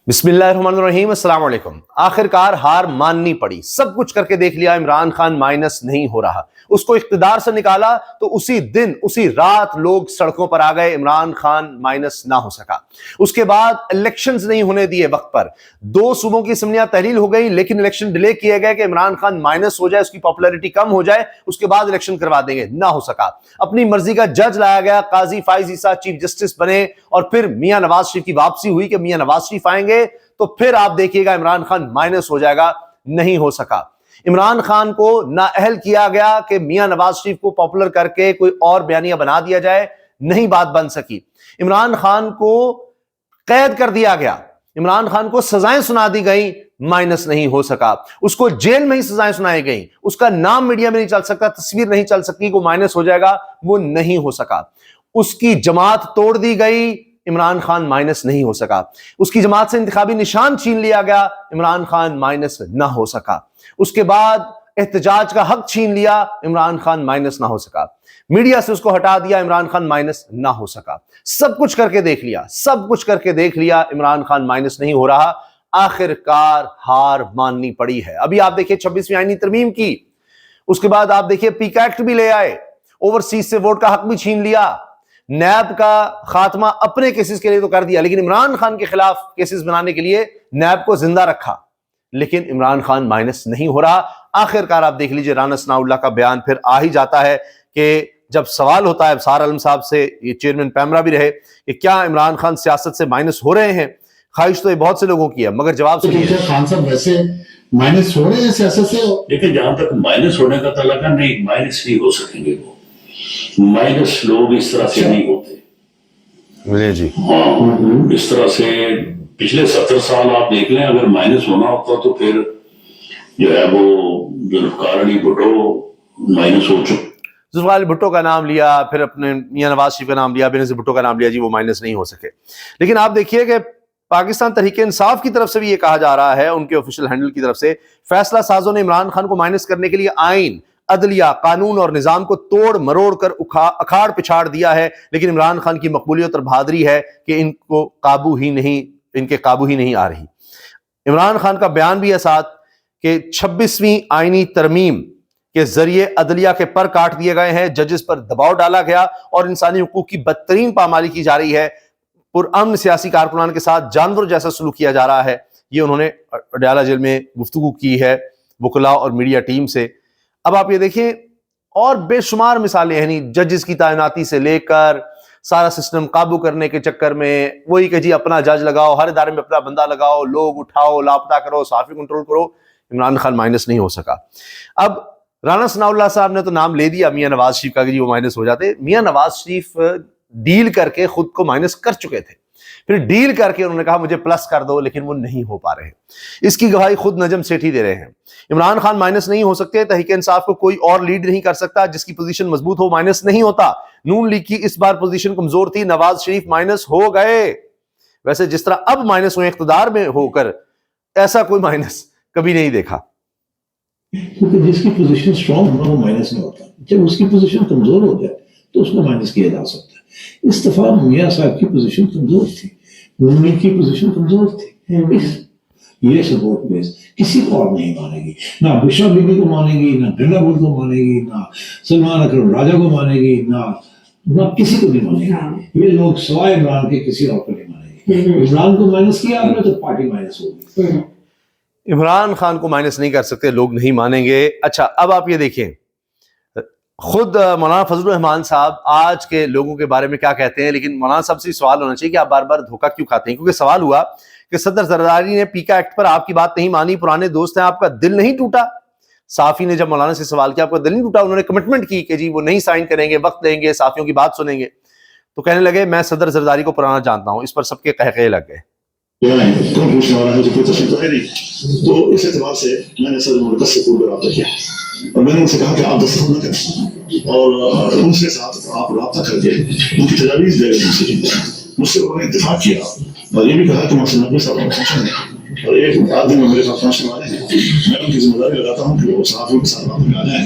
بسم اللہ الرحمن الرحیم، السلام علیکم۔ آخر کار ہار ماننی پڑی، سب کچھ کر کے دیکھ لیا، عمران خان مائنس نہیں ہو رہا۔ اس کو اقتدار سے نکالا تو اسی دن اسی رات لوگ سڑکوں پر آ گئے، عمران خان مائنس نہ ہو سکا۔ اس کے بعد الیکشنز نہیں ہونے دیے وقت پر، 2 صوبوں کی اسمبلیاں تحلیل ہو گئی لیکن الیکشن ڈیلے کیے گئے کہ عمران خان مائنس ہو جائے، اس کی پاپولیرٹی کم ہو جائے، اس کے بعد الیکشن کروا دیں گے، نہ ہو سکا۔ اپنی مرضی کا جج لایا گیا، قاضی فائز عیسیٰ چیف جسٹس بنے، اور پھر میاں نواز شریف کی واپسی ہوئی کہ میاں نواز شریف آئیں گے تو پھر آپ دیکھیے گا عمران خان مائنس ہو جائے گا، نہیں ہو سکا۔ عمران خان کو نااہل کیا گیا کہ میاں نواز شریف کو پاپولر کر کے کوئی اور بیانیہ بنا دیا جائے، نہیں بات بن سکی۔ عمران خان کو قید کر دیا گیا، عمران خان کو سزائیں سنا دی گئیں، مائنس نہیں ہو سکا۔ اس کو جیل میں ہی سزائیں سنائی گئیں، اس کا نام میڈیا میں نہیں چل سکتا، تصویر نہیں چل سکتی، وہ مائنس ہو جائے گا، وہ نہیں ہو سکا۔ اس کی جماعت توڑ دی گئی، عمران خان مائنس نہیں ہو سکا۔ اس کی جماعت سے انتخابی نشان چھین لیا گیا، عمران خان مائنس نہ ہو سکا۔ اس کے بعد احتجاج کا حق چھین لیا، عمران خان مائنس نہ ہو سکا۔ میڈیا سے اس کو ہٹا دیا، عمران خان مائنس نہ ہو سکا۔ سب کچھ کر کے دیکھ لیا، سب کچھ کر کے دیکھ لیا، عمران خان مائنس نہیں ہو رہا۔ آخر کار ہار ماننی پڑی ہے۔ ابھی آپ دیکھیں 26ویں آئینی ترمیم کی، اس کے بعد آپ دیکھیے پیک ایکٹ بھی لے آئے، اوورسیز سے ووٹ کا حق بھی چھین لیا، نیب کا خاتمہ اپنے کیسز کے لیے تو کر دیا لیکن عمران خان کے خلاف کیسز بنانے کے لیے نیب کو زندہ رکھا، لیکن عمران خان مائنس نہیں ہو رہا۔ آخر کار آپ دیکھ لیجئے رانا ثناء اللہ کا بیان پھر آ ہی جاتا ہے کہ جب سوال ہوتا ہے ابصار عالم صاحب سے، یہ چیئرمین پیمرا بھی رہے، کہ کیا عمران خان سیاست سے مائنس ہو رہے ہیں؟ خواہش تو یہ بہت سے لوگوں کی ہے، مگر جواب سنیے۔ خان صاحب ویسے مائنس ہو رہے ہیں سیاست سے؟ لیکن جہاں تک مائنس ہونے کا تعلق ہے، نہیں مائنس نہیں ہو سکیں گے، وہ مائنس لوگ اس طرح سے نہیں ہوتے۔ جی ہاں، اس طرح سے پچھلے 70 سال آپ دیکھ لیں، اگر مائنس ہونا ہوتا تو پھر جو ہے وہ ذوالفقار علی بھٹو مائنس ہو چکے۔ ذوالفقار علی بھٹو کا نام لیا، پھر اپنے میاں نواز شریف کا نام لیا، بینظیر بھٹو کا نام لیا، جی وہ مائنس نہیں ہو سکے۔ لیکن آپ دیکھیے کہ پاکستان تحریک انصاف کی طرف سے بھی یہ کہا جا رہا ہے، ان کے آفیشیل ہینڈل کی طرف سے، فیصلہ سازوں نے عمران خان کو مائنس کرنے کے لیے آئین، عدلیہ، قانون اور نظام کو توڑ مروڑ کر اکھاڑ پچھاڑ دیا ہے، لیکن عمران خان کی مقبولیت اور بہادری ہے کہ ان کے قابو ہی نہیں آ رہی۔ عمران خان کا بیان بھی ہے ساتھ کہ 26ویں آئینی ترمیم کے ذریعے عدلیہ کے پر کاٹ دیے گئے ہیں، ججز پر دباؤ ڈالا گیا اور انسانی حقوق کی بدترین پامالی کی جا رہی ہے، پرامن سیاسی کارکنان کے ساتھ جانور جیسا سلوک کیا جا رہا ہے۔ یہ انہوں نے اڈیالہ جیل میں گفتگو کی ہے وکلاء اور میڈیا ٹیم سے۔ اب آپ یہ دیکھیں اور بے شمار مثالیں ہیں، ججز کی تعیناتی سے لے کر سارا سسٹم قابو کرنے کے چکر میں وہی کہ جی اپنا جج لگاؤ، ہر ادارے میں اپنا بندہ لگاؤ، لوگ اٹھاؤ، لاپتہ کرو، صحافی کنٹرول کرو، عمران خان مائنس نہیں ہو سکا۔ اب رانا ثناء اللہ صاحب نے تو نام لے دیا میاں نواز شریف کا کہ جی وہ مائنس ہو جاتے۔ میاں نواز شریف ڈیل کر کے خود کو مائنس کر چکے تھے، پھر ڈیل کر کے انہوں نے کہا مجھے پلس کر دو، لیکن وہ نہیں ہو پا رہے۔ اس کی گواہی خود نجم سیٹھی دے رہے ہیں۔ عمران خان مائنس نہیں ہو سکتے، تحریک انصاف کو کوئی اور لیڈ نہیں کر سکتا، جس کی پوزیشن مضبوط ہو مائنس نہیں ہوتا۔ نون لیگ کی اس بار پوزیشن کمزور تھی، نواز شریف مائنس ہو گئے۔ ویسے جس طرح اب مائنس ہوئے اقتدار میں ہو کر، ایسا کوئی مائنس کبھی نہیں دیکھا۔ کیونکہ جس کی پوزیشن اسٹرانگ ہونا وہ مائنس نہیں ہوتا، جب اس کی پوزیشن کمزور ہو جائے تو اس کو مائنس کیا جا سکتا ہے۔ اس دفعہ میاں صاحب کی پوزیشن کمزور تھی، نون لیگ کی پوزیشن کمزور تھی، یہ سپورٹ بیس کسی کو اور نہیں مانے گی، نہ بشرا بی بی کو مانے گی، نہ برلا بھٹ کو مانے گی، نہ سلمان اکرم راجہ کو مانے گی، نہ کسی کو نہیں مانے گی۔ یہ لوگ سوائے عمران کے کسی اور کو نہیں مانے گی۔ عمران کو مائنس کیا آپ نے تو پارٹی مائنس ہوگی۔ عمران خان کو مائنس نہیں کر سکتے، لوگ نہیں مانیں گے۔ اچھا اب آپ یہ دیکھیں خود مولانا فضل الرحمان صاحب آج کے لوگوں کے بارے میں کیا کہتے ہیں، لیکن مولانا صاحب سے سوال ہونا چاہیے کہ آپ بار بار دھوکہ کیوں کھاتے ہیں؟ کیونکہ سوال ہوا کہ صدر زرداری نے پیکا ایکٹ پر آپ کی بات نہیں مانی، پرانے دوست ہیں، آپ کا دل نہیں ٹوٹا؟ صحافی نے جب مولانا سے سوال کیا آپ کا دل نہیں ٹوٹا؟ انہوں نے کمٹمنٹ کی کہ جی وہ نہیں سائن کریں گے، وقت دیں گے، صحافیوں کی بات سنیں گے۔ تو کہنے لگے میں صدر زرداری کو پرانا جانتا ہوں۔ اس پر سب کے قہقہے لگ گئے۔ کون پوچھنے والا ہے، مجھے کوئی تشریف تو ہے نہیں۔ تو اس اعتبار سے میں نے صدر مملکت سے پورا رابطہ کیا اور میں نے ان سے کہا کہ آپ دستخط نہ کریں اور ان سے ساتھ آپ رابطہ کر کے ان کی تجاویز دے رہے ہیں۔ مجھ سے انہوں نے اتفاق کیا اور یہ بھی کہا کہ محسن نقوی صاحب پہنچیں گے اور ایک آدمی میں میرے ساتھ پہنچنے والے ہیں، میں ان کی ذمہ داری لگاتا ہوں کہ وہ صحافیوں کے ساتھ رابطے میں آ جائیں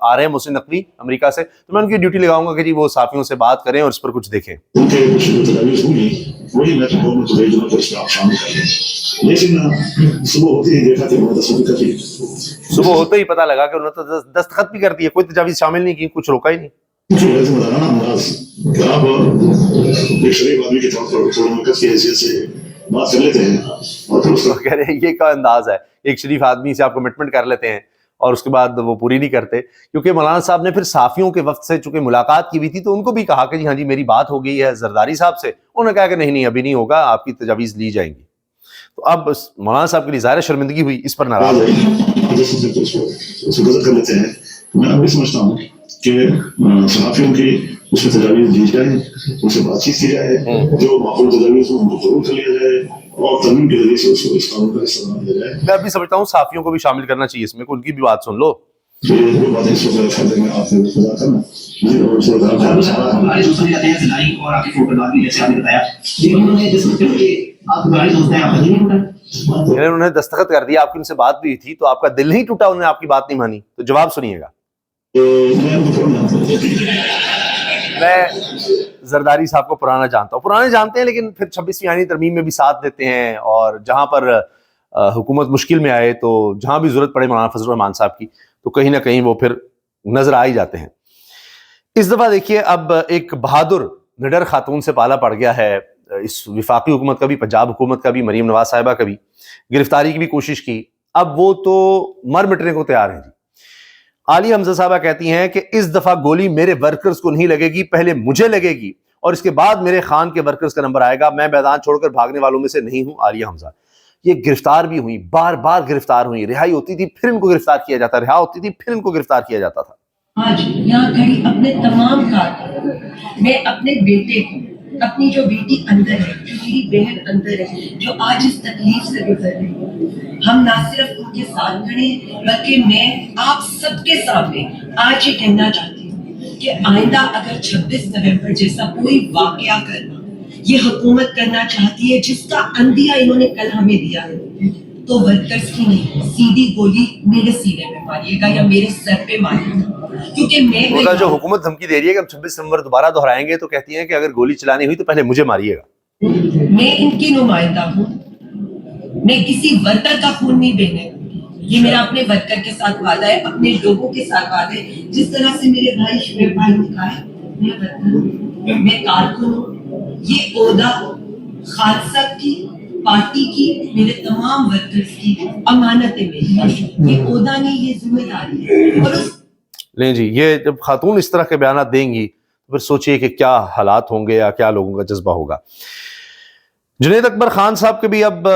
آ رہے ہیں محسن نقوی امریکہ سے، تو میں ان کی ڈیوٹی لگاؤں گا کہ جی وہ صحافیوں سے بات کریں اور اس پر کچھ دیکھیں. ان کے کچھ جو تجاویز ہوئی وہی میں تمہیں میں تمہیں جو اس میں آپ شامل کر لیں. لیکن صبح ہوتے ہی دیکھا کہ وہ دستخط کر دی. صبح ہوتے ہی پتہ لگا کہ انہوں نے تو دستخط بھی کر دیے، کوئی تجاویز شامل نہیں کی، کچھ روکا ہی نہیں. جو لازم بتانا انداز کہ آپ ایک شریف آدمی کے طور پر چھوڑ مرکز کی حیثیت سے بات کر لیتے ہیں اور پھر اس کا کہہ رہے ہیں یہ کیا انداز ہے، ایک شریف آدمی سے آپ کمٹمنٹ کر لیتے ہیں اور اس کے بعد وہ پوری نہیں کرتے. کیونکہ مولانا صاحب نے پھر صحافیوں کے وقت سے چونکہ ملاقات کی ہوئی تھی تو ان کو بھی کہا کہ جی ہاں جی میری بات ہو گئی ہے زرداری صاحب سے. انہوں نے کہا کہ نہیں ابھی نہیں ہوگا، آپ کی تجاویز لی جائیں گی. تو اب مولانا صاحب کے لیے ظاہر شرمندگی ہوئی، اس پر ناراض ہے. اس کو گزر کر لیتے ہیں. میں اب بھی سمجھتا ہوں کہ صحافیوں کی اس میں تجاویز دی جائے، ان سے بات چیت کی جائے، جو معقول تجاویز ہوں ان کو ضرور کر لیا جائے اور ترمیم کے ذریعے سے اس کو اس قانون کا حصہ بنا دیا جائے. میں اب بھی سمجھتا ہوں صحافیوں کو بھی شامل کرنا چاہیے اس میں، ان کی بھی بات سن لو. جو باتیں اس وقت فائدے میں آپ نے خدا کرنا جی اور اس وقت ہمارے دوستوں نے سلائی اور آپ کی فوٹو بات بھی جیسے آپ نے بتایا، لیکن انہوں نے جس آپ ہمارے دوست ہیں آپ نہیں ٹوٹا، انہوں نے دستخط کر دیا، آپ کی ان سے بات بھی ہوئی تھی تو آپ کا دل نہیں ٹوٹا، انہوں نے آپ کی بات نہیں مانی. تو جواب سنیے گا. میں زرداری صاحب کو پرانا جانتا ہوں، پرانے جانتے ہیں، لیکن پھر 26ویں آئینی ترمیم میں بھی ساتھ دیتے ہیں اور جہاں پر حکومت مشکل میں آئے تو جہاں بھی ضرورت پڑے مولانا فضل الرحمان صاحب کی تو کہیں نہ کہیں وہ پھر نظر آ ہی جاتے ہیں. اس دفعہ دیکھیے اب ایک بہادر نڈر خاتون سے پالا پڑ گیا ہے اس وفاقی حکومت کا بھی، پنجاب حکومت کا بھی، مریم نواز صاحبہ کا بھی. گرفتاری کی بھی کوشش کی، اب وہ تو مر مٹنے کو تیار ہیں. عالیہ حمزہ صاحبہ کہتی ہیں کہ اس دفعہ گولی میرے ورکرز کو نہیں لگے گی، پہلے مجھے لگے گی اور اس کے بعد میرے خان کے ورکرز کا نمبر آئے گا. میں میدان چھوڑ کر بھاگنے والوں میں سے نہیں ہوں. عالیہ حمزہ یہ گرفتار بھی ہوئی، بار بار گرفتار ہوئی، رہائی ہوتی تھی پھر ان کو گرفتار کیا جاتا، رہا ہوتی تھی پھر ان کو گرفتار کیا جاتا تھا. آج یہاں کھڑی اپنے تمام کارکنوں، میں اپنے بیٹے کو، اپنی جو بیٹی اندر ہے، جو میری بہن اندر ہے، جو آج اس تکلیف سے گزر رہی ہے، ہم نہ صرف ان کے ساتھ کھڑے ہیں بلکہ میں آپ سب کے سامنے آج یہ کہنا چاہتی ہوں کہ آئندہ اگر 26 نومبر جیسا کوئی واقعہ کرنا یہ حکومت کرنا چاہتی ہے جس کا اندیہ انہوں نے کل ہمیں دیا ہے تو ورکرز کی نہیں، سیدھی گولی میرے سینے میں ماریے گا یا میرے سر پہ ماریے گا. کیونکہ میں جو حکومت دھمکی دے رہی ہے کہ ہم 26 نومبر دوبارہ دہرائیں گے تو کہتی ہیں کہ اگر گولی چلانی ہوئی تو پہلے مجھے ماریے گا. میں ان کی نمائندہ ہوں، میں کسی ورکر کا خون نہیں بہنے دوں گی. یہ میرا اپنے ورکر کے ساتھ وعدہ ہے، اپنے لوگوں کے ساتھ وعدہ ہے. جس طرح سے میرے بھائی شعیب بھائی نے کہا ہے میں ورکر ہوں، میں کارکن ہوں. یہ عہدہ خالصہ کی، پارٹی کی، میرے تمام ورکرز کی امانت ہے میری. یہ عہدہ نہیں، یہ ذمہ داری ہے. اور اس لیں جی، یہ جب خاتون اس طرح کے بیانات دیں گی تو پھر سوچئے کہ کیا حالات ہوں گے یا کیا لوگوں کا جذبہ ہوگا. جنید اکبر خان صاحب کے بھی اب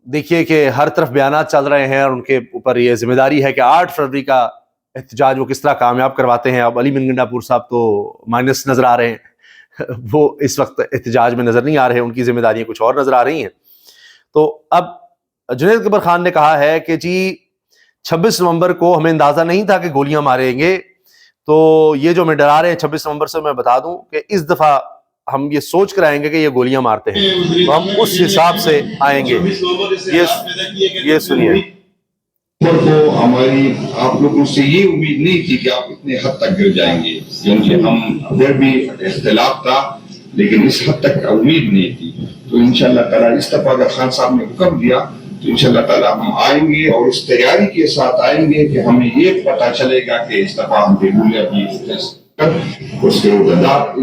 دیکھیے کہ ہر طرف بیانات چل رہے ہیں اور ان کے اوپر یہ ذمہ داری ہے کہ 8 فروری کا احتجاج وہ کس طرح کامیاب کرواتے ہیں. اب علی من گنڈا پور صاحب تو مائنس نظر آ رہے ہیں، وہ اس وقت احتجاج میں نظر نہیں آ رہے، ان کی ذمہ داریاں کچھ اور نظر آ رہی ہیں. تو اب جنید اکبر خان نے کہا ہے کہ جی 26 نومبر کو ہمیں اندازہ نہیں تھا کہ گولیاں ماریں گے، تو یہ جو ہمیں ڈرا رہے ہیں 26 نومبر سے، میں بتا دوں کہ اس دفعہ ہم یہ سوچ کر آئیں گے کہ یہ گولیاں مارتے ہیں تو ہم اس حساب سے آئیں گے. یہ سنیے. کو ہماری آپ لوگوں سے یہ امید نہیں تھی کہ آپ اتنے حد تک گر جائیں گے، کیونکہ ہم پھر بھی اختلاف تھا لیکن اس حد تک امید نہیں تھی. تو انشاءاللہ تعالیٰ اس دفعہ اگر خان صاحب نے حکم دیا تو انشاءاللہ تعالیٰ ہم آئیں گے اور اس تیاری کے ساتھ آئیں گے کہ ہمیں یہ پتہ چلے گا کہ اس دفعہ ہم بےبولیا بھی اس کے اوقات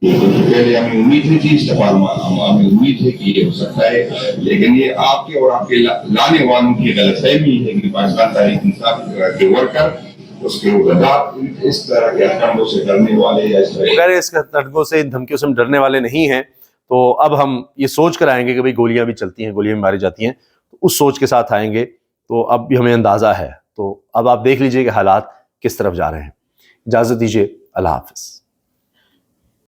پہلے ہمیں امید نہیں تھی، اس دفعہ ہمیں امید ہے کہ یہ ہو سکتا ہے. لیکن یہ آپ کے اور آپ کے لانے والوں کی غلط فہمی ہے کہ پاکستان تحریک انصاف کے ورکر اس کے اوقات اس طرح کے حکموں سے ڈرنے والے یا اس طرح اس دھمکیوں سے، ان دھمکیوں سے ہم ڈرنے والے نہیں ہیں. تو اب ہم یہ سوچ کر آئیں گے کہ بھئی گولیاں بھی چلتی ہیں، گولیاں بھی ماری جاتی ہیں، تو اس سوچ کے ساتھ آئیں گے. تو اب بھی ہمیں اندازہ ہے. تو اب آپ دیکھ لیجئے کہ حالات کس طرف جا رہے ہیں. اجازت دیجئے، اللہ حافظ.